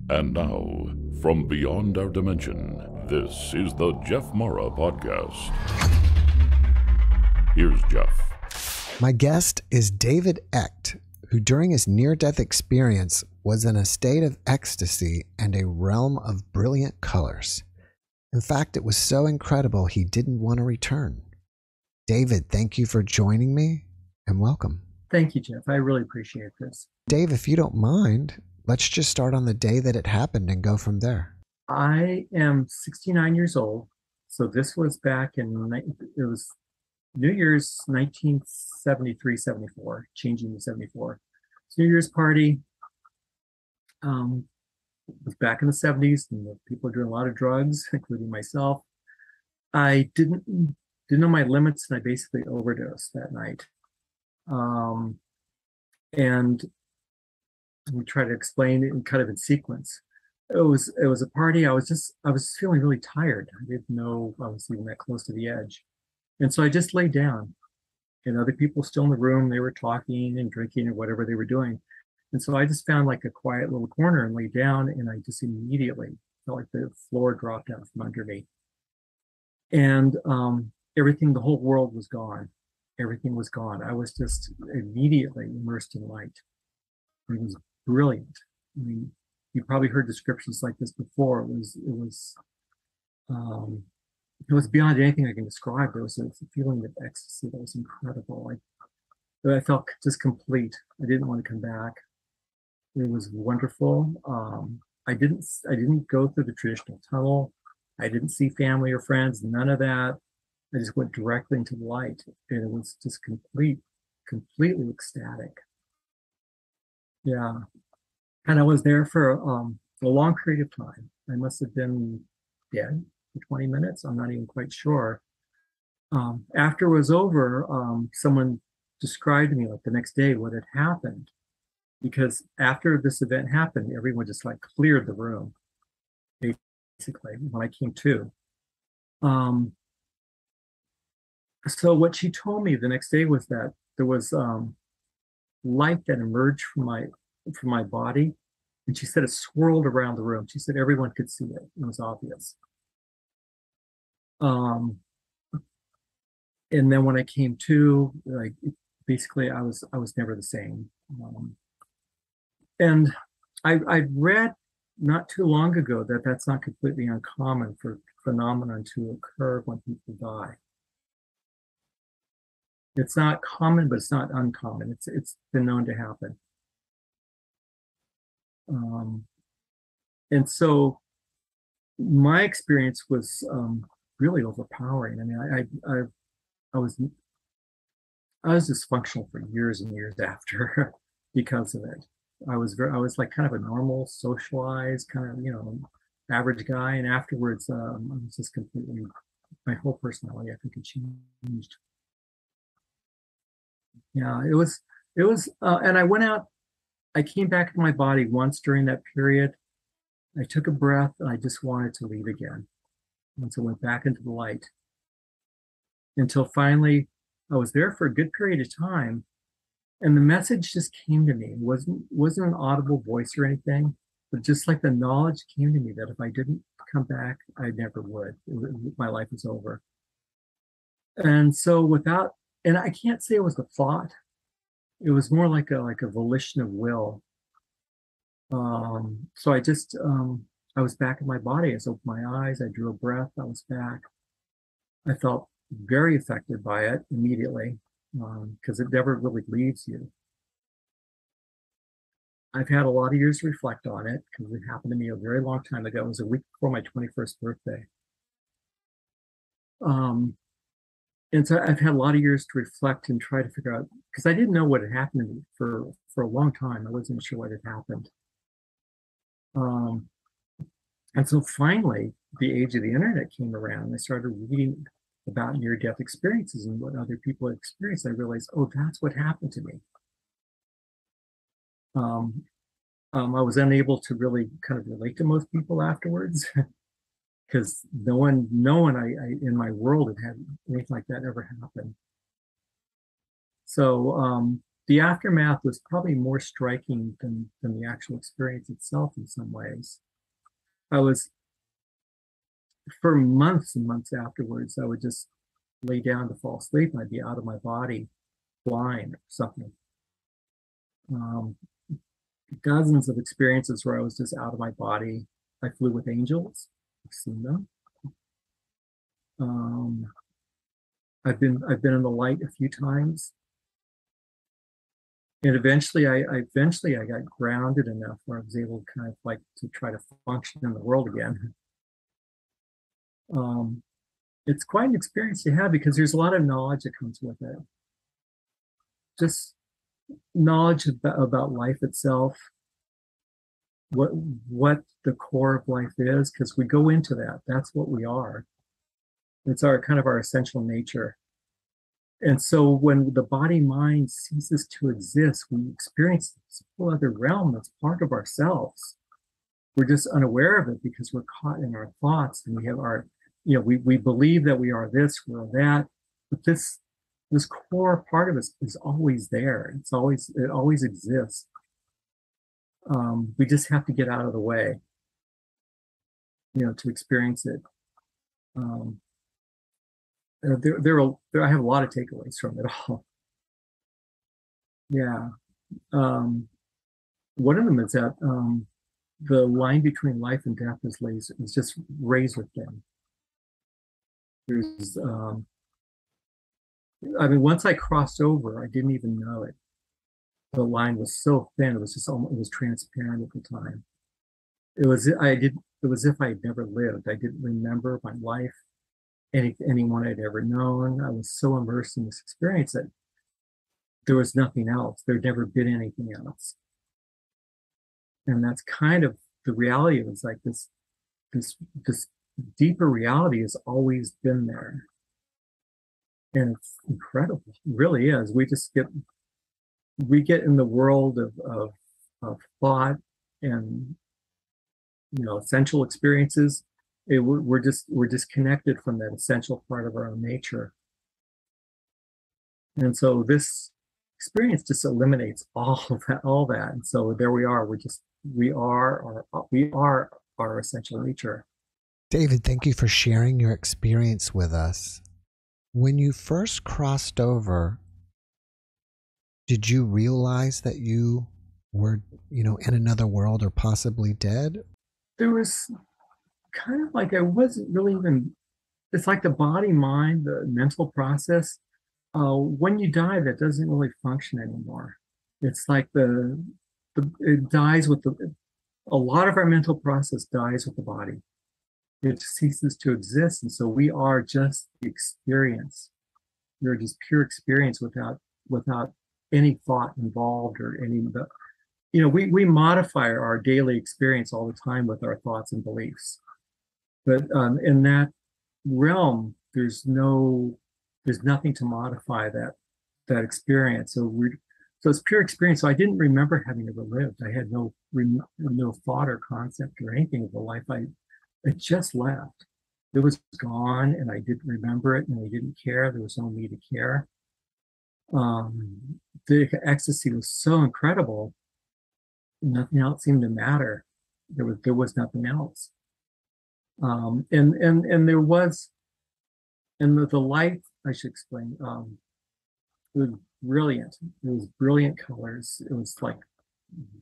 And now, from beyond our dimension, this is the JeffMara podcast. Here's Jeff. My guest is David Echt, who during his near-death experience was in a state of ecstasy and a realm of brilliant colors. In fact, it was so incredible he didn't want to return. David, thank you for joining me and welcome. Thank you, Jeff. I really appreciate this. Dave, if you don't mind, let's just start on the day that it happened and go from there. I am 69 years old. So this was back in, it was New Year's 1973, 74, changing to 74. It's New Year's party. It was back in the 70s, and the people were doing a lot of drugs, including myself. I didn't know my limits, and I basically overdosed that night. And we try to explain it in kind of in sequence. It was a party. I was feeling really tired. I didn't know I was even that close to the edge. And so I just laid down, and other people still in the room, they were talking and drinking or whatever they were doing. And so I just found like a quiet little corner and laid down, and I just immediately felt like the floor dropped out from under me. And everything, the whole world was gone. Everything was gone. I was just immediately immersed in light. It was brilliant. I mean, you probably heard descriptions like this before. It was beyond anything I can describe. There was a feeling of ecstasy that was incredible. I felt just complete. I didn't want to come back. It was wonderful. I didn't go through the traditional tunnel. I didn't see family or friends, none of that. I just went directly into the light, and it was just completely ecstatic. Yeah. And I was there for a long period of time. I must have been dead for 20 minutes. I'm not even quite sure. After it was over, someone described to me like the next day what had happened. Because after this event happened, everyone just like cleared the room, basically, when I came to. So what she told me the next day was that there was light that emerged from my body, and she said it swirled around the room. She said everyone could see it. It was obvious. And then when I came to, like, basically, I was never the same. And I read not too long ago that that's not completely uncommon for phenomenon to occur when people die. It's not common, but it's not uncommon. It's been known to happen. And so my experience was really overpowering. I mean, I was dysfunctional for years and years after because of it. I was like kind of a normal, socialized, kind of, average guy. And afterwards, I was just completely, my whole personality, I think, had changed. Yeah, it was, and I went out, I came back to my body once during that period. I took a breath, and I just wanted to leave again. And so I went back into the light until finally I was there for a good period of time. And the message just came to me. It wasn't an audible voice or anything, but just like the knowledge came to me that if I didn't come back, I never would. My life was over. And so and I can't say it was a thought. It was more like a volition of will. So I just, I was back in my body. I opened my eyes, I drew a breath, I was back. I felt very affected by it immediately, because it never really leaves you. I've had a lot of years to reflect on it because it happened to me a very long time ago. It was a week before my 21st birthday. And so I've had a lot of years to reflect and try to figure out, because I didn't know what had happened to me for a long time. I wasn't sure what had happened. And so finally, the age of the internet came around. I started reading about near-death experiences and what other people had experienced. I realized, oh, that's what happened to me. I was unable to really kind of relate to most people afterwards because no one in my world had anything like that ever happen. So the aftermath was probably more striking than the actual experience itself in some ways. I was, for months and months afterwards, I would just lay down to fall asleep and I'd be out of my body, blind or something. Dozens of experiences where I was just out of my body. I flew with angels. I've seen them. I've been in the light a few times. And eventually I got grounded enough where I was able to kind of like to try to function in the world again. It's quite an experience to have because there's a lot of knowledge that comes with it. Just knowledge about life itself, what the core of life is, because we go into that. That's what we are. It's our kind of our essential nature. And so when the body mind ceases to exist, we experience this whole other realm that's part of ourselves. We're just unaware of it because we're caught in our thoughts and we have our, we believe that we are this, we're that, but this core part of us is always there. It always exists. We just have to get out of the way, to experience it. I have a lot of takeaways from it all. Yeah. One of them is that the line between life and death is just razor thin. There's, once I crossed over, I didn't even know it. The line was so thin; it was transparent at the time. It was if I had never lived. I didn't remember my life, anyone I'd ever known. I was so immersed in this experience that there was nothing else. There'd never been anything else. And that's kind of the reality. It was like this deeper reality has always been there. And it's incredible. It really is. We get in the world of thought and essential experiences. We're disconnected from that essential part of our own nature. And so this experience just eliminates all that. And so there we are. We are our essential nature. David, thank you for sharing your experience with us. When you first crossed over, did you realize that you were, in another world or possibly dead? There was kind of like I wasn't really even, it's like the body, mind, the mental process. When you die, that doesn't really function anymore. It's like it dies with a lot of our mental process dies with the body. It ceases to exist. And so we are just the experience. We're just pure experience without any thought involved or any, we modify our daily experience all the time with our thoughts and beliefs. But in that realm, there's nothing to modify that experience. So it's pure experience. So I didn't remember having ever lived. I had no thought or concept or anything of the life it just left. It was gone, and I didn't remember it, and I didn't care. There was no need to care. The ecstasy was so incredible. Nothing else seemed to matter. There was nothing else. And there was, and the light, I should explain, it was brilliant. It was brilliant colors. It was like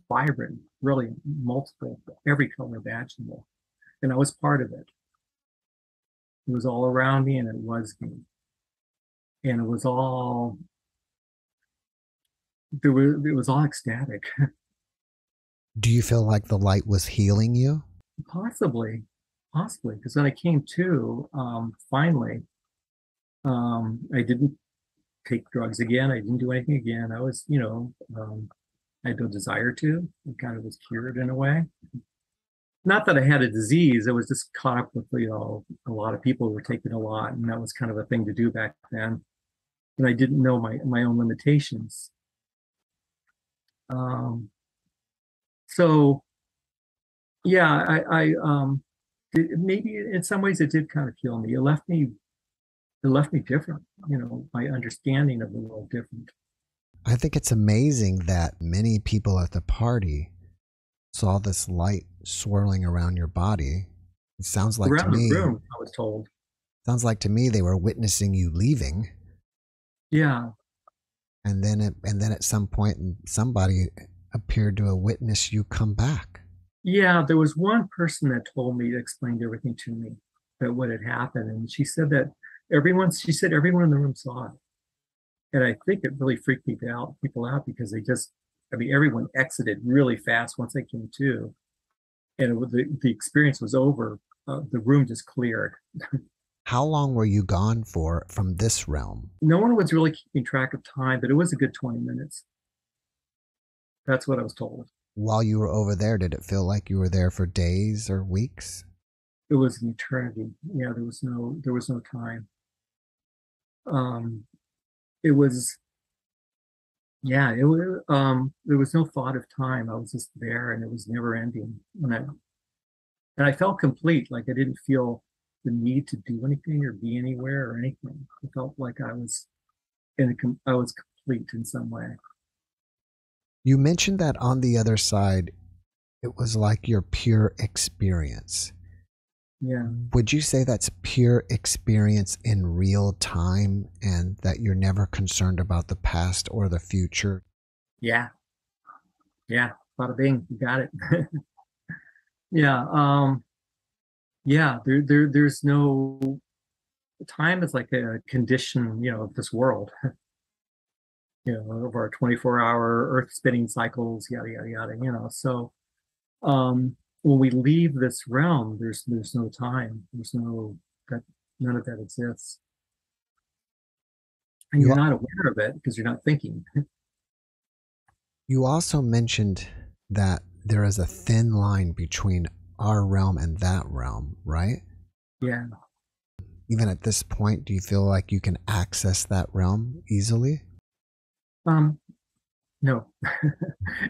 vibrant, brilliant, multiple, every color imaginable. And I was part of it. It was all around me and it was me. And it was all ecstatic. Do you feel like the light was healing you? Possibly, because when I came to, finally, I didn't take drugs again. I didn't do anything again. I was, I had no desire to. I kind of was cured in a way. Not that I had a disease. I was just caught up with, a lot of people who were taking a lot, and that was kind of a thing to do back then. And I didn't know my own limitations. So, yeah, maybe in some ways it did kind of heal me. It left me different. My understanding of the world different. I think it's amazing that many people at the party saw this light swirling around your body. It Around the room, I was told. Sounds like to me they were witnessing you leaving. Yeah. And then at some point somebody appeared to witness you come back. Yeah, there was one person that told me, explained everything to me, that what had happened. And she said that everyone in the room saw it. And I think it really freaked people out because everyone exited really fast once they came to. And the experience was over. The room just cleared. How long were you gone for from this realm? No one was really keeping track of time, but it was a good 20 minutes. That's what I was told. While you were over there, did it feel like you were there for days or weeks? It was an eternity. Yeah, there was no time. It was, yeah, there was no thought of time. I was just there and it was never ending. And I felt complete, like I didn't feel the need to do anything or be anywhere or anything. I felt like I was complete in some way. You mentioned that on the other side, it was like your pure experience. Yeah. Would you say that's pure experience in real time and that you're never concerned about the past or the future? Yeah. Yeah. Bada bing, you got it. Yeah. Yeah. There's no time is like a condition, of this world. Of our 24-hour earth spinning cycles, yada yada yada. So when we leave this realm, there's no time. None of that exists. And you're not aware of it because you're not thinking. You also mentioned that there is a thin line between our realm and that realm, right? Yeah. Even at this point, do you feel like you can access that realm easily? No.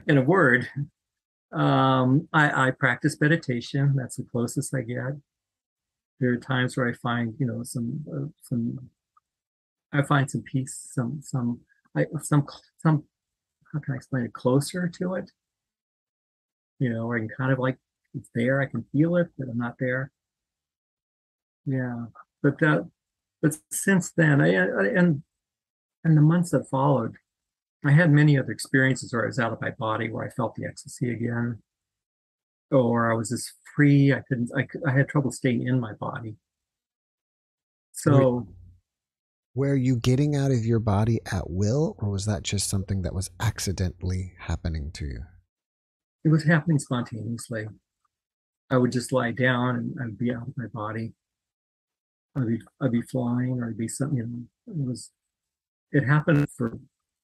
In a word, I practice meditation. That's the closest I get. There are times where I find, I find some peace, how can I explain it? Closer to it. Where I can kind of like, it's there, I can feel it, but I'm not there. Yeah. But since then, and the months that followed, I had many other experiences where I was out of my body, where I felt the ecstasy again, or I was just free. I had trouble staying in my body. So, were you getting out of your body at will, or was that just something that was accidentally happening to you? It was happening spontaneously. I would just lie down and I'd be out of my body. I'd be flying, or I'd be something. It happened for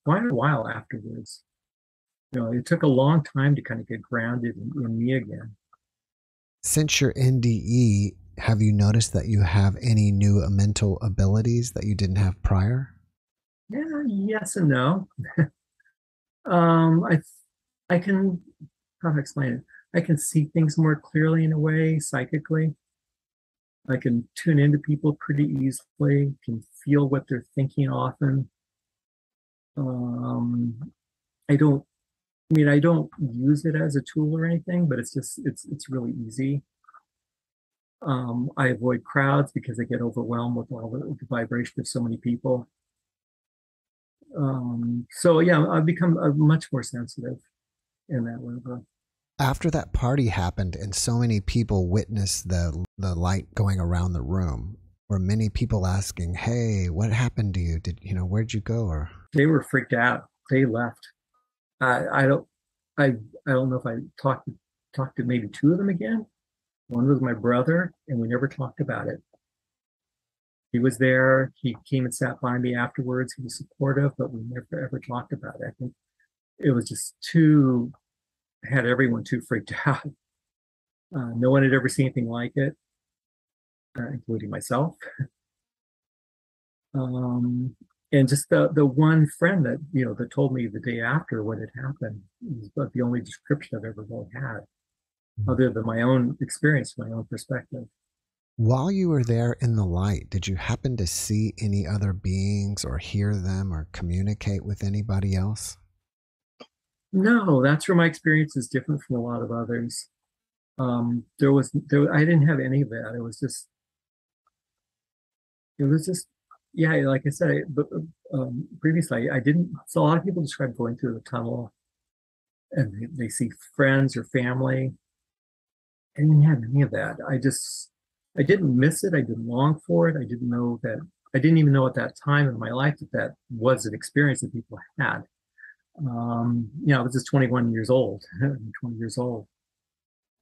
quite a while afterwards. It took a long time to kind of get grounded in me again. Since your NDE, have you noticed that you have any new mental abilities that you didn't have prior? Yeah, yes and no. I can, how to explain it? I can see things more clearly in a way, psychically. I can tune into people pretty easily, can feel what they're thinking often. I don't use it as a tool or anything, but it's really easy. I avoid crowds because I get overwhelmed with all the vibration of so many people. So yeah, I've become much more sensitive in that way. After that party happened and so many people witnessed the light going around the room, were many people asking, "Hey, what happened to you? Where'd you go?" Or they were freaked out. They left. I don't know if I talked to maybe two of them again. One was my brother, and we never talked about it. He was there. He came and sat by me afterwards. He was supportive, but we never ever talked about it. I think it was just had everyone too freaked out. No one had ever seen anything like it, including myself. And just the one friend that told me the day after what had happened was the only description I've ever really had, other than my own experience, my own perspective. While you were there in the light, did you happen to see any other beings or hear them or communicate with anybody else? No, that's where my experience is different from a lot of others. I didn't have any of that. It was just, yeah, like I said, previously, I didn't, so a lot of people describe going through the tunnel and they see friends or family. I didn't have any of that. I didn't miss it. I didn't long for it. I didn't even know at that time in my life that that was an experience that people had. I was just 21 years old, 20 years old.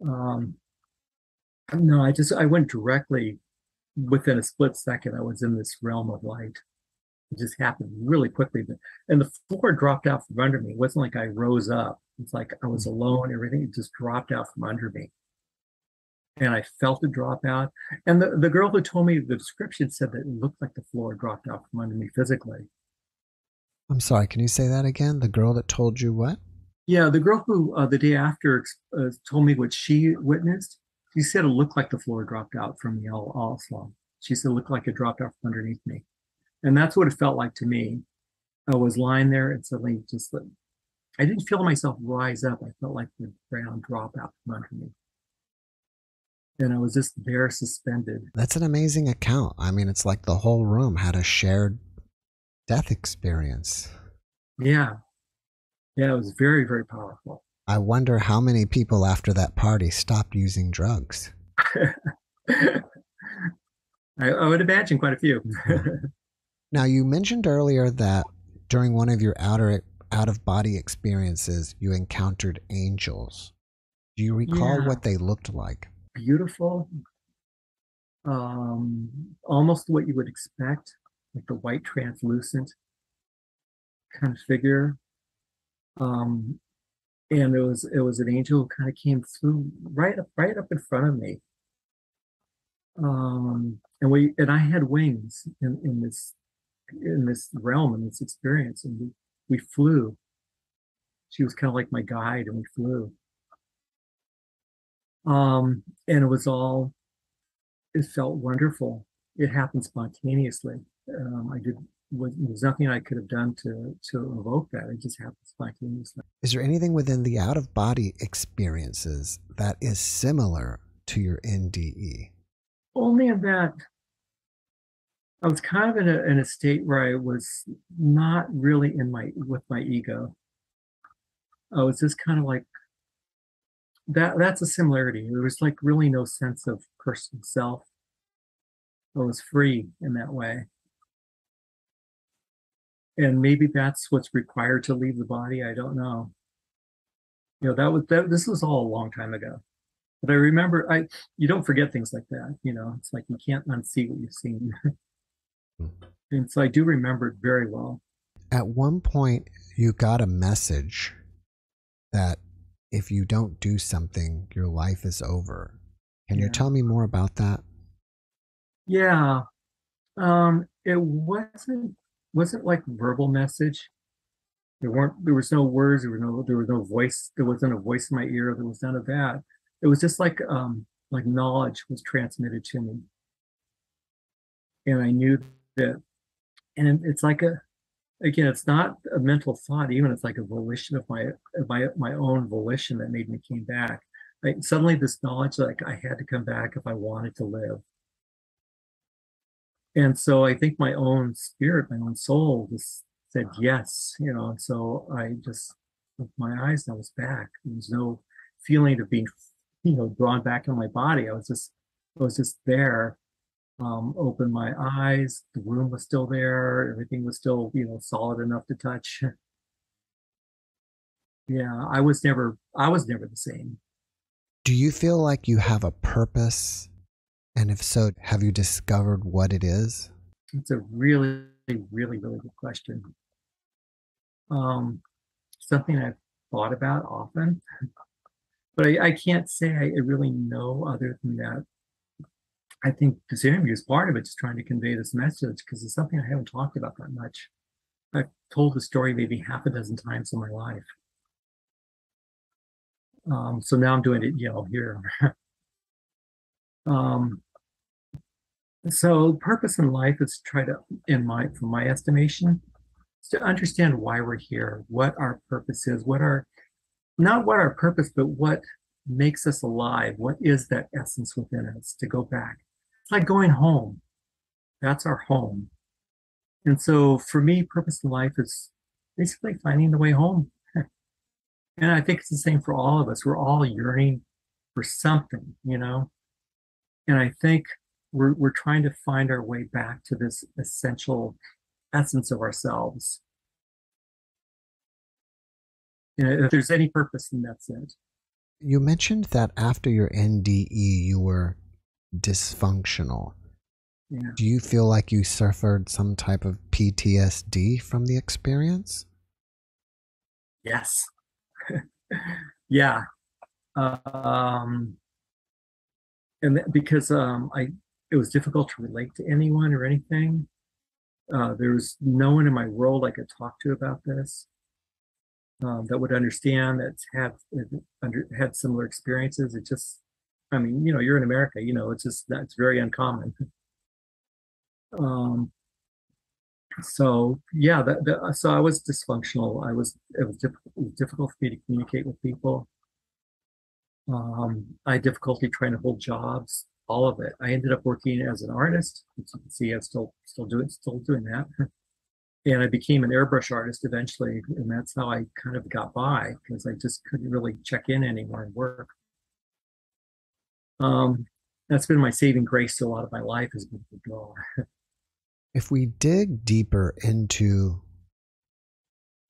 Um, no, I went directly within a split second. I was in this realm of light. It just happened really quickly. And the floor dropped out from under me. It wasn't like I rose up. It's like I was alone. Everything it just dropped out from under me. And I felt it drop out. And the girl who told me the description said that it looked like the floor dropped out from under me physically. I'm sorry, can you say that again? The girl that told you what? Yeah, the girl who the day after told me what she witnessed, she said it looked like the floor dropped out from me all along. She said it looked like it dropped out from underneath me. And that's what it felt like to me. I was lying there and suddenly I didn't feel myself rise up. I felt like the ground drop out from under me. And I was just there suspended. That's an amazing account. I mean, it's like the whole room had a shared death experience. Yeah. Yeah, it was very, very powerful. I wonder how many people after that party stopped using drugs. I would imagine quite a few. Now, you mentioned earlier that during one of your out-of-body experiences, you encountered angels. Do you recall what they looked like? Beautiful. Almost what you would expect, like the white translucent kind of figure. And it was an angel who kind of came through right up in front of me. And I had wings in this realm, in this experience, and we flew. She was kind of like my guide, and we flew. And it felt wonderful. It happened spontaneously. There's nothing I could have done to evoke that. It just happened spontaneously. Is there anything within the out-of-body experiences that is similar to your NDE? Only in that I was kind of in a state where I was not really with my ego. I was just kind of like that. That's a similarity. There was like really no sense of personal self. I was free in that way. And maybe that's what's required to leave the body. I don't know. This was all a long time ago. But I remember you don't forget things like that. It's like you can't unsee what you've seen. And so I do remember it very well. At one point, you got a message that if you don't do something, your life is over. Can you tell me more about that? Yeah. It wasn't like verbal message. There was no words, there was no voice, there wasn't a voice in my ear, there was none of that. It was just like knowledge was transmitted to me. And I knew that, and it's like it's not a mental thought, even it's like a volition of my own volition that made me came back. Suddenly this knowledge, like I had to come back if I wanted to live. And so I think my own spirit, my own soul just said yes, and so I just, with my eyes, I was back. There was no feeling of being, drawn back in my body. I was just there. Opened my eyes, the room was still there, everything was still, solid enough to touch. Yeah, I was never the same. Do you feel like you have a purpose? And if so, have you discovered what it is? It's a really, really, really good question. Something I've thought about often, but I can't say I really know other than that. I think this interview is part of it, just trying to convey this message, because it's something I haven't talked about that much. I've told the story maybe half a dozen times in my life. So now I'm doing it, here. So purpose in life is to try to, from my estimation, is to understand why we're here, what our purpose is, not what our purpose, but what makes us alive. What is that essence within us to go back? It's like going home. That's our home. And so for me, purpose in life is basically finding the way home. And I think it's the same for all of us. We're all yearning for something, you know? And I think we're trying to find our way back to this essential essence of ourselves. You know, if there's any purpose, then that's it. You mentioned that after your NDE, you were dysfunctional. Yeah. Do you feel like you suffered some type of PTSD from the experience? Yes. Yeah. Um, and because it was difficult to relate to anyone or anything. There was no one in my world I could talk to about this, that would understand, had similar experiences. It just, I mean, you know, you're in America, you know, it's just that's very uncommon. Um, so yeah, so I was dysfunctional. It was difficult for me to communicate with people. I had difficulty trying to hold jobs, all of it. I ended up working as an artist. As you can see, I'm still doing that. And I became an airbrush artist eventually, and that's how I kind of got by because I just couldn't really check in anymore and work. Um, that's been my saving grace to a lot of my life has been to draw. If we dig deeper into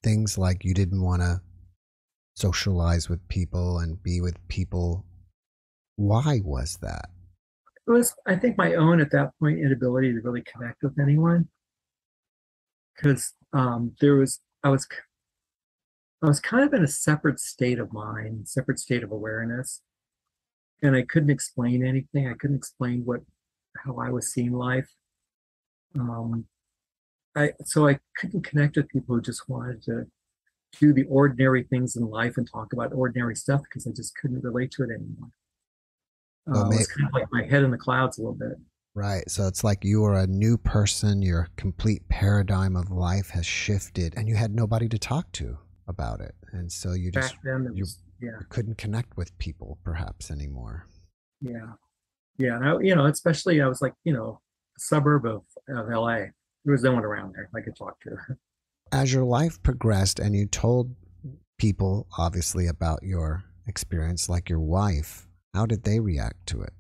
things like you didn't want to socialize with people and be with people, why was that? It was, I think, my own at that point inability to really connect with anyone because I was kind of in a separate state of mind, separate state of awareness, and I couldn't explain anything. I couldn't explain how I was seeing life. Um, so I couldn't connect with people who just wanted to do the ordinary things in life and talk about ordinary stuff because I just couldn't relate to it anymore. So It was kind of like my head in the clouds a little bit. right. So it's like you are a new person, your complete paradigm of life has shifted, and you had nobody to talk to about it. And so you just Back then, yeah, you couldn't connect with people perhaps anymore. yeah, yeah. And you know, especially I was like, you know, a suburb of LA. There was no one around there I could talk to. As your life progressed and you told people obviously about your experience, like your wife, how did they react to it?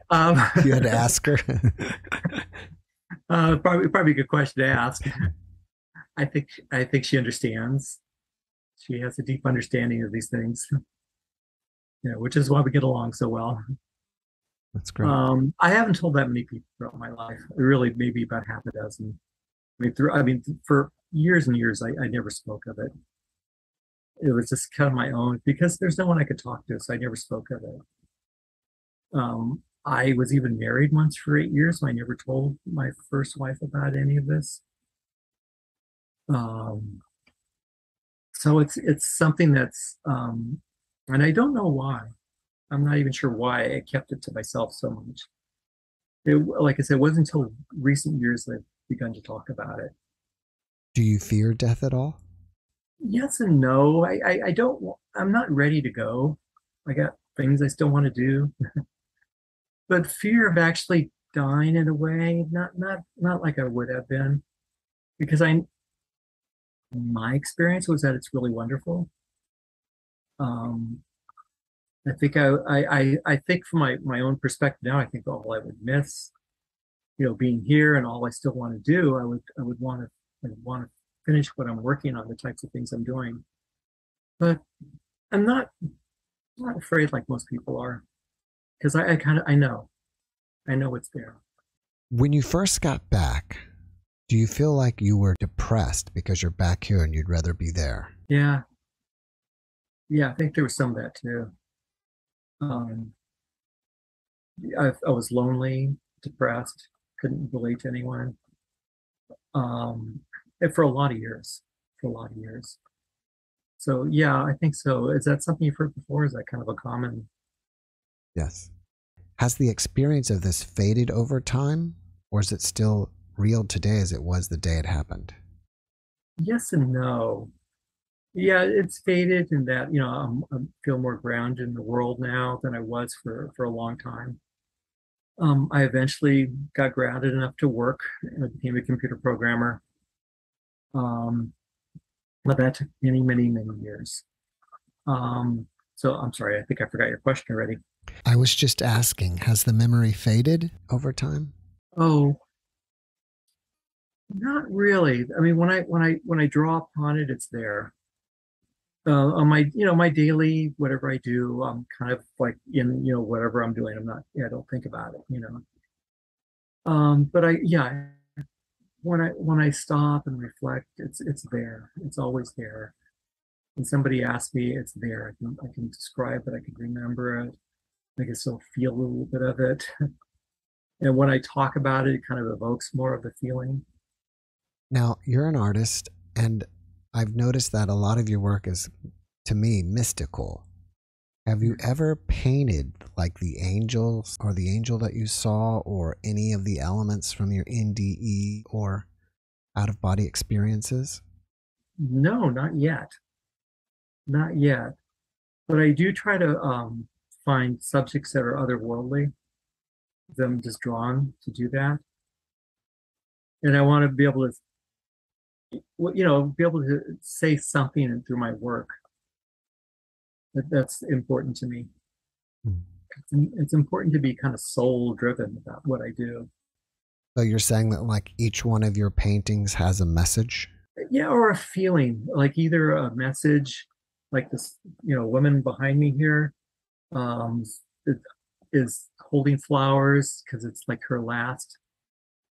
um, You had to ask her. probably a good question to ask. I think she understands. She has a deep understanding of these things, you know, which is why we get along so well. That's great. I haven't told that many people throughout my life. Really, maybe about half a dozen. I mean, for years and years, I never spoke of it. It was just kind of my own because there's no one I could talk to, so I never spoke of it. I was even married once for 8 years, so I never told my first wife about any of this. Um, so it's something that's, and I don't know why. I'm not even sure why I kept it to myself so much. Like I said, it wasn't until recent years that I've begun to talk about it. Do you fear death at all? Yes and no. I don't. I'm not ready to go. I got things I still want to do, but fear of actually dying in a way, not like I would have been, because my experience was that it's really wonderful. Um, I think from my own perspective now, I think all I would miss, you know, being here and all I still want to do, I would want to finish what I'm working on, the types of things I'm doing. But I'm not afraid like most people are, because I kind of I know it's there. When you first got back, do you feel like you were depressed because you're back here and you'd rather be there? Yeah, yeah, I think there was some of that too. Um, I was lonely, depressed, couldn't relate to anyone. And for a lot of years, for a lot of years. So yeah, I think so. Is that something you've heard before? Is that kind of a common? Yes. Has the experience of this faded over time, or is it still real today as it was the day it happened? Yes and no. Yeah, it's faded in that, I feel more grounded in the world now than I was for a long time. I eventually got grounded enough to work. I became a computer programmer. Um, but that took many, many, many years. So I'm sorry, I think I forgot your question already. I was just asking, has the memory faded over time? Oh, not really. I mean, when I draw upon it, it's there. On my daily whatever I do, I'm kind of like in whatever I'm doing. I'm not. Yeah, I don't think about it. But when I stop and reflect, it's there. It's always there. When somebody asks me, it's there. I can describe it. I can remember it. I can still feel a little bit of it. And when I talk about it, it kind of evokes more of the feeling. Now, you're an artist, and I've noticed that a lot of your work is, to me, mystical. Have you ever painted like the angels or the angel that you saw or any of the elements from your NDE or out of body experiences? No, not yet. Not yet. But I do try to find subjects that are otherworldly. I'm just drawn to do that. And I want to be able to, be able to say something through my work. That's important to me. Hmm. It's important to be kind of soul driven about what I do. So you're saying that like each one of your paintings has a message? Yeah, or a feeling, like either a message, like this, woman behind me here, um, is holding flowers because it's like her last.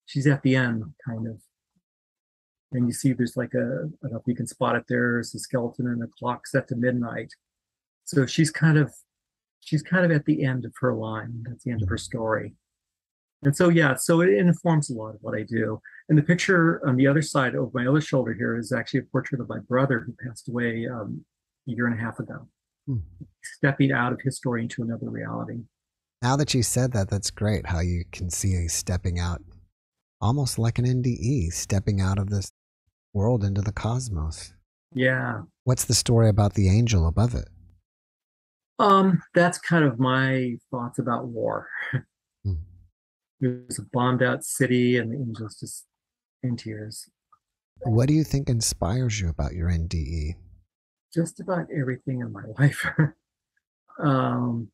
She's at the end, kind of, and you see there's like I don't know if you can spot it. There's a skeleton and a clock set to midnight. So she's kind of at the end of her line. That's the end of her story. And so, yeah, so it informs a lot of what I do. And the picture on the other side of my other shoulder here is actually a portrait of my brother who passed away a year and a half ago, Hmm. stepping out of his story into another reality. Now that you said that, that's great how you can see a stepping out, almost like an NDE, stepping out of this world into the cosmos. Yeah. What's the story about the angel above it? That's kind of my thoughts about war. Hmm. There's a bombed out city and the angels just in tears. What do you think inspires you about your NDE? Just about everything in my life. um,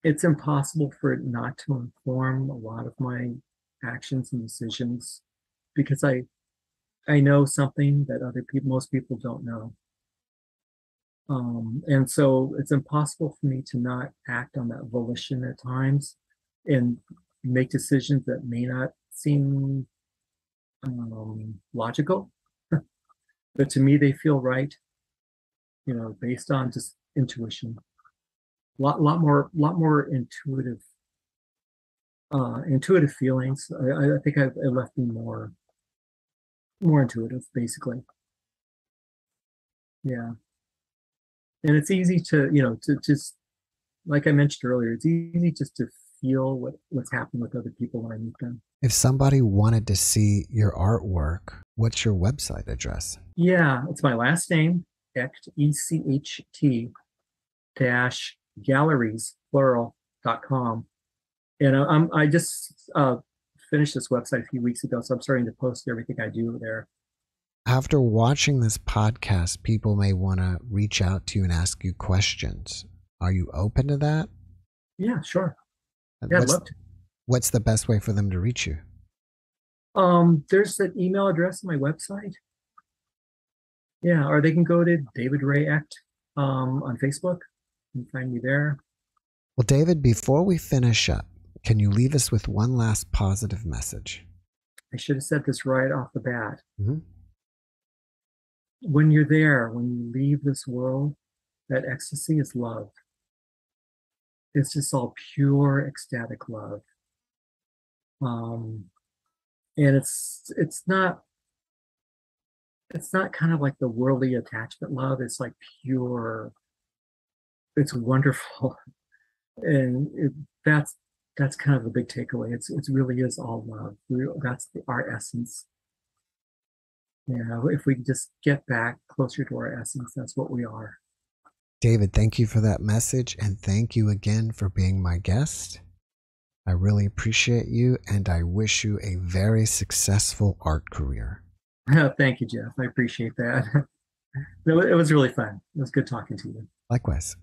it's impossible for it not to inform a lot of my actions and decisions because I know something that most people don't know. And so it's impossible for me to not act on that volition at times and make decisions that may not seem logical, but to me they feel right, based on just intuition. Lot more intuitive feelings. I think I left me more intuitive, basically. Yeah, and it's easy to just like I mentioned earlier, it's easy just to feel what's happening with other people when I meet them. If somebody wanted to see your artwork, what's your website address? Yeah, it's my last name, Echt, ECHT dash galleries plural.com. And I just finished this website a few weeks ago, so I'm starting to post everything I do there. After watching this podcast, people may want to reach out to you and ask you questions. Are you open to that? Yeah, sure. Yeah, I'd love to. What's the best way for them to reach you? There's an email address on my website. Yeah, or they can go to David Ray Echt on Facebook and find me there. Well, David, before we finish up, can you leave us with one last positive message? I should have said this right off the bat. Mm-hmm. When you're there, when you leave this world, that ecstasy is love. It's just all pure ecstatic love. And it's not kind of like the worldly attachment love. It's like pure, it's wonderful. And that's kind of the big takeaway. It really is all love. That's our essence. Yeah, if we just get back closer to our essence, that's what we are. David, thank you for that message, and thank you again for being my guest. I really appreciate you, and I wish you a very successful art career. Thank you, Jeff. I appreciate that. It was really fun. It was good talking to you. Likewise.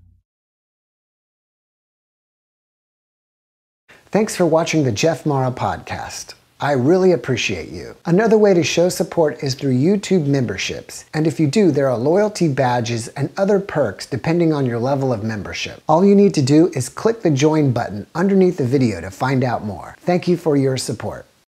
Thanks for watching the JeffMara podcast. I really appreciate you. Another way to show support is through YouTube memberships. And if you do, there are loyalty badges and other perks depending on your level of membership. All you need to do is click the join button underneath the video to find out more. Thank you for your support.